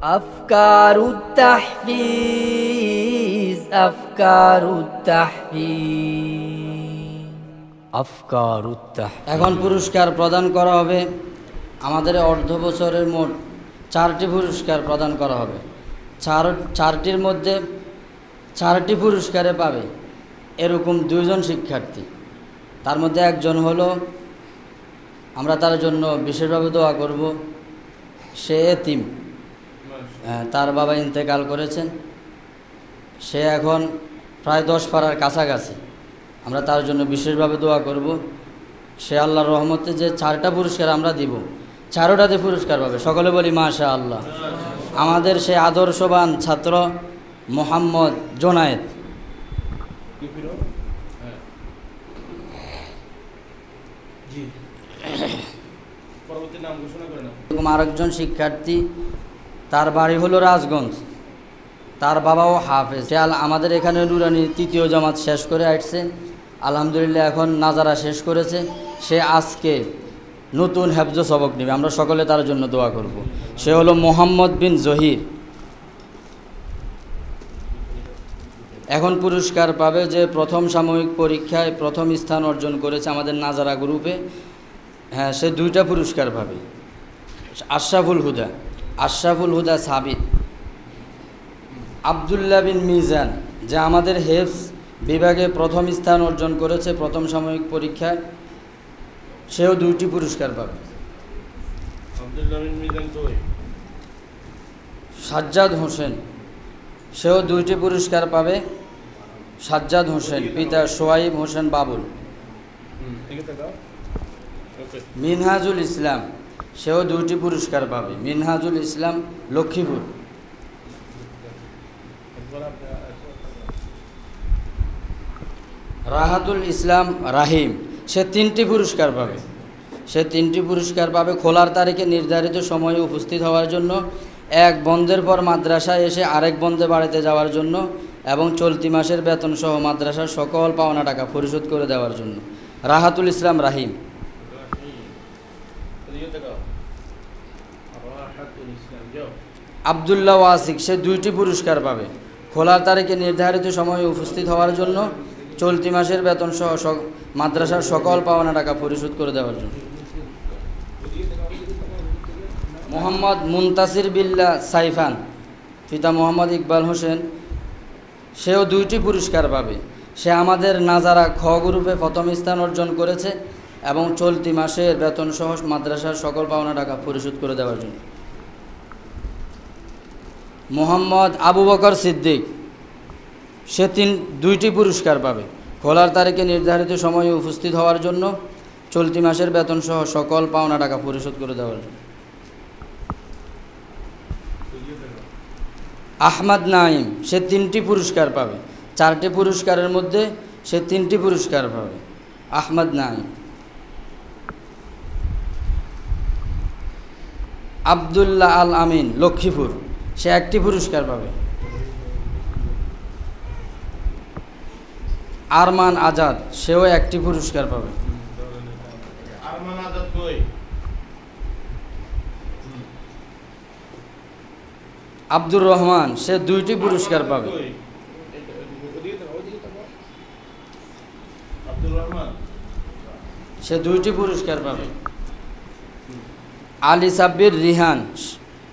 أفكار التحفيز أفكار التحفيز أفكار التحفيز এখন পুরস্কার প্রদান করা হবে। আমাদের অর্ধ বছরের মোট 4টি পুরস্কার প্রদান করা হবে। চারটির মধ্যে 4টি পুরস্কারে পাবে এরকম 2 জন শিক্ষার্থী। তার মধ্যে একজন হলো, আমরা তার জন্য বিশেষভাবে দোয়া করব, সে এতিম, তার বাবা ইন্তেকাল করেছেন, সে এখন প্রায় 10 পারার কাছাকাছি। আমরা তার জন্য বিশেষভাবে দোয়া করব। সে আল্লাহর রহমতে যে 4টা পুরস্কার আমরা দিব, 4টাতে পুরস্কার পাবে। সকলে বলি মাশাআল্লাহ। আমাদের সে আদর্শবান ছাত্র মোহাম্মদ জোনায়েদ। এরকম আরেকজন শিক্ষার্থী, তার বাড়ি হলো রাজগঞ্জ, তার বাবাও হাফেজ। সে আমাদের এখানে নুরানি 3য় জামাত শেষ করে আসছে, আলহামদুলিল্লাহ এখন নাজারা শেষ করেছে। সে আজকে নতুন হেফজ সবক নেবে, আমরা সকলে তার জন্য দোয়া করব। সে হলো মোহাম্মদ বিন জহির। এখন পুরস্কার পাবে যে প্রথম সাময়িক পরীক্ষায় প্রথম স্থান অর্জন করেছে আমাদের নাজারা গ্রুপে। হ্যাঁ, সে 2টা পুরস্কার পাবে। আশরাফুল হুদা সাবিত। আবদুল্লাহ বিন মিজান, যে আমাদের হেফজ বিভাগে প্রথম স্থান অর্জন করেছে প্রথম সাময়িক পরীক্ষায়, সেও 2টি পুরস্কার পাবে। সাজ্জাদ হোসেন, সেও 2টি পুরস্কার পাবে। সাজ্জাদ হোসেন, পিতা সোয়াইব হোসেন বাবুল। মিনহাজুল ইসলাম, সেও 2টি পুরস্কার পাবে। মিনহাজুল ইসলাম, লক্ষ্মীপুর। রাহাতুল ইসলাম রাহিম, সে 3টি পুরস্কার পাবে। সে 3টি পুরস্কার পাবে খোলার তারিখে নির্ধারিত সময়ে উপস্থিত হওয়ার জন্য, এক বন্ধের পর মাদ্রাসায় এসে আরেক বন্ধে বাড়িতে যাওয়ার জন্য, এবং চলতি মাসের বেতন সহ মাদ্রাসার সকল পাওনা টাকা পরিশোধ করে দেওয়ার জন্য। রাহাতুল ইসলাম রাহিম। আবদুল্লাহ ওয়াসিক, সে 2টি পুরস্কার পাবে খোলার তারিখে নির্ধারিত সময়ে উপস্থিত হওয়ার জন্য, চলতি মাসের বেতন সহ মাদ্রাসার সকল পাওনা টাকা পরিশোধ করে দেওয়ার জন্য। মোহাম্মদ মুনতাসির বিল্লাহ সাইফান, পিতা মোহাম্মদ ইকবাল হোসেন, সেও 2টি পুরস্কার পাবে। সে আমাদের নাজারা খ গ্রুপে প্রথম স্থান অর্জন করেছে এবং চলতি মাসের বেতন সহ মাদ্রাসার সকল পাওনা টাকা পরিশোধ করে দেওয়ার জন্য। মোহাম্মদ আবু বকর সিদ্দিক, সে 2টি পুরস্কার পাবে খোলার তারিখে নির্ধারিত সময়ে উপস্থিত হওয়ার জন্য, চলতি মাসের বেতন সহ সকল পাওনা টাকা পরিশোধ করে দেওয়ার জন্য। আহমদ নাইম, সে 3টি পুরস্কার পাবে। 4টি পুরস্কারের মধ্যে সে 3টি পুরস্কার পাবে। আহমদ নাইম। আবদুল্লাহ আল আমিন, লক্ষ্মীপুর, সে 1টি পুরস্কার পাবে। আরমান আজাদ, সেও 1টি পুরস্কার পাবে। আব্দুর রহমান, সে 2টি পুরস্কার পাবে। সে 2টি পুরস্কার পাবে। আলী সাব্বির রিহান,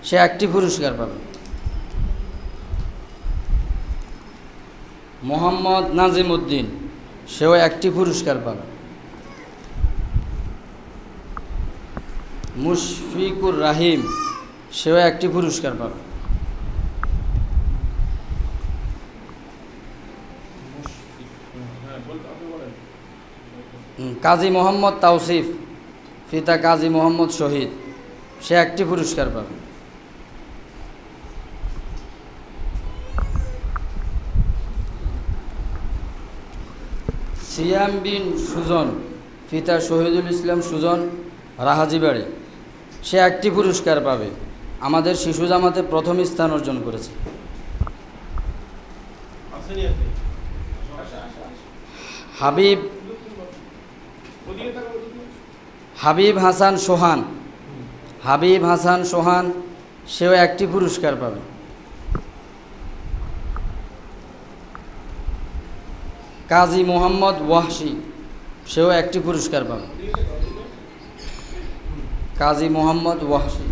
সে 1টি পুরস্কার পাবে। মোহাম্মদ নাজিম উদ্দিন, সেও 1টি পুরস্কার পাবে। মুশফিকুর রাহিম, সেও 1টি পুরস্কার পাবে। কাজী মোহাম্মদ তাওসিফ, পিতা কাজী মোহাম্মদ শহীদ, সে 1টি পুরস্কার পাবে। সিয়াম বিন সুজন, পিতা শহীদুল ইসলাম সুজন, রাহাজিবাড়ি, সে 1টি পুরস্কার পাবে। আমাদের শিশু জামাতে প্রথম স্থান অর্জন করেছে। হাবিব হাসান সোহান, সেও একটি পুরস্কার পাবে। কাজী মোহাম্মদ ওয়াহশী, সেও একটি পুরস্কার পাবে। কাজী মোহাম্মদ ওয়াহশী।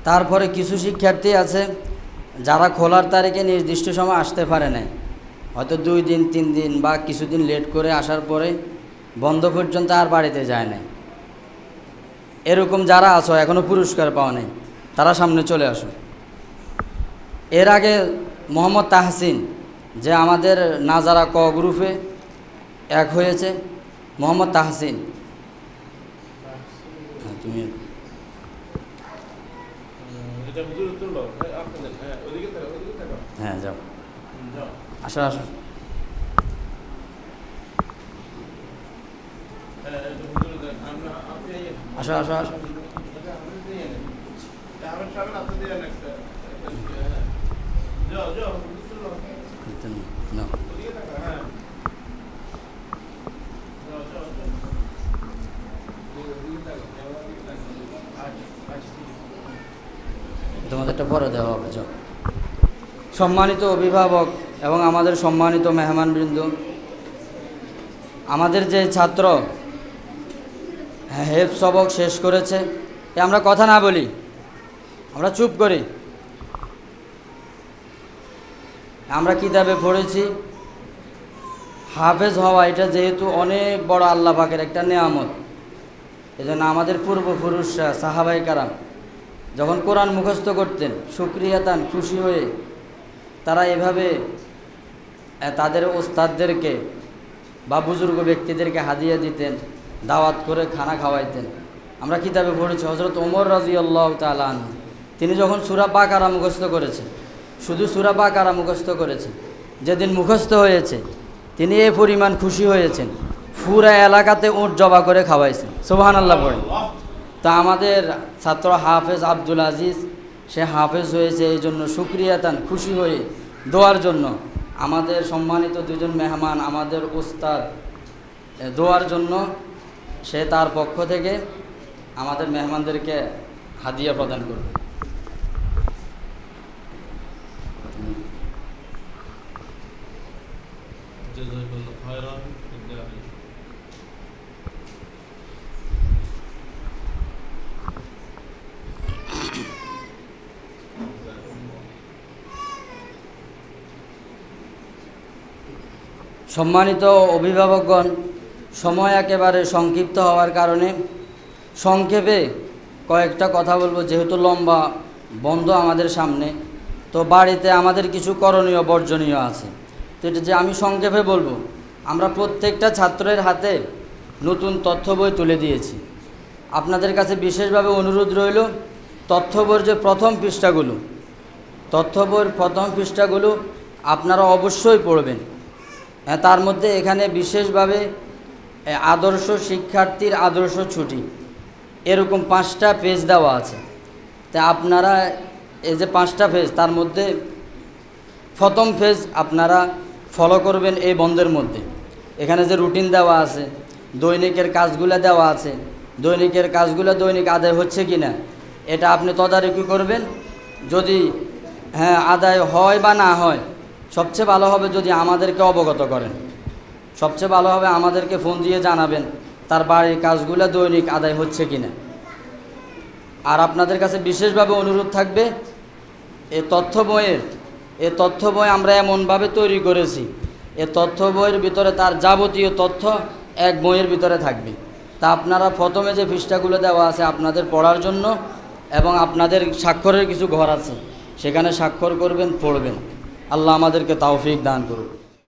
তারপরে কিছু শিক্ষার্থী আছে যারা খোলার তারিখে নির্দিষ্ট সময় আসতে পারে না, হয়তো 2 দিন 3 দিন বা কিছুদিন লেট করে আসার পরে বন্ধ পর্যন্ত আর বাড়িতে যায় না। এরকম যারা আছো এখনও পুরস্কার পাওয়া নাই, তারা সামনে চলে আসো। এর আগে মোহাম্মদ তাহসিন, যে আমাদের নাজারা ক গ্রুপে এক হয়েছে, মোহাম্মদ তাহসিন, তুমি হ্যাঁ যাও, আসো আসো। আসো আসো আসো। না তোমাদেরটা পরে দেওয়া হবে। যাও। সম্মানিত অভিভাবক এবং আমাদের সম্মানিত মেহমানবৃন্দ, আমাদের যে ছাত্র হেফজ সবক শেষ করেছে, আমরা কথা না বলি, আমরা চুপ করি। আমরা কিতাবে পড়েছি হাফেজ হওয়া এটা যেহেতু অনেক বড় আল্লাহ পাকের একটা নেয়ামত, এজন্য আমাদের পূর্বপুরুষরা সাহাবায়ে কারাম যখন কোরআন মুখস্থ করতেন শুকরিয়াতান খুশি হয়ে তারা এভাবে তাদের ওস্তাদদেরকে বা বুজুর্গ ব্যক্তিদেরকে হাদিয়া দিতেন, দাওয়াত করে খানা খাওয়াইতেন। আমরা কিতাবে পড়েছি হযরত ওমর রাদিয়াল্লাহু তাআলা আনহু, তিনি যখন সূরা বাকারা মুখস্থ করেছেন, শুধু সূরা বাকারা মুখস্থ করেছেন, যেদিন মুখস্থ হয়েছে তিনি এই পরিমাণ খুশি হয়েছেন, পুরা এলাকাতে উট জবা করে খাওয়াইছেন। সুবহানাল্লাহ পড়ে। তা আমাদের ছাত্র হাফেজ আব্দুল আজিজ, সে হাফেজ হয়েছে এই জন্য শুকরিয়াতান খুশি হয়ে দোয়ার জন্য আমাদের সম্মানিত 2 জন মেহমান, আমাদের উস্তাদ দোয়ার জন্য সে তার পক্ষ থেকে আমাদের মেহমানদেরকে হাদিয়া প্রদান করবে। সম্মানিত অভিভাবকগণ, সময় একেবারে সংক্ষিপ্ত হওয়ার কারণে সংক্ষেপে কয়েকটা কথা বলবো। যেহেতু লম্বা বন্ধ আমাদের সামনে, তো বাড়িতে আমাদের কিছু করণীয় বর্জনীয় আছে, তো এটা যে আমি সংক্ষেপে বলবো। আমরা প্রত্যেকটা ছাত্রের হাতে নতুন তথ্য বই তুলে দিয়েছি। আপনাদের কাছে বিশেষভাবে অনুরোধ রইল, তথ্য বইয়ের যে প্রথম পৃষ্ঠাগুলো, তথ্য বইয়ের প্রথম পৃষ্ঠাগুলো আপনারা অবশ্যই পড়বেন। তার মধ্যে এখানে বিশেষভাবে আদর্শ শিক্ষার্থীর আদর্শ ছুটি এরকম 5টা পেজ দেওয়া আছে। তা আপনারা এই যে 5টা পেজ, তার মধ্যে প্রথম পেজ আপনারা ফলো করবেন এই বন্ধের মধ্যে। এখানে যে রুটিন দেওয়া আছে, দৈনিকের কাজগুলো দেওয়া আছে, দৈনিকের কাজগুলো দৈনিক আদায় হচ্ছে কি না এটা আপনি তদারকি করবেন। যদি আদায় হয় বা না হয়, সবচেয়ে ভালো হবে যদি আমাদেরকে অবগত করেন, সবচেয়ে ভালো হবে আমাদেরকে ফোন দিয়ে জানাবেন তার বাড়ির কাজগুলো দৈনিক আদায় হচ্ছে কি না। আর আপনাদের কাছে বিশেষভাবে অনুরোধ থাকবে, এই তথ্য বই আমরা এমনভাবে তৈরি করেছি, এই তথ্য বইয়ের ভিতরে তার যাবতীয় তথ্য এক বইয়ের ভিতরে থাকবে। তা আপনারা প্রথমে যে পৃষ্ঠাগুলো দেওয়া আছে আপনাদের পড়ার জন্য, এবং আপনাদের স্বাক্ষরের কিছু ঘর আছে, সেখানে স্বাক্ষর করবেন, পড়বেন। আল্লাহ আমাদেরকে তৌফিক দান করুন।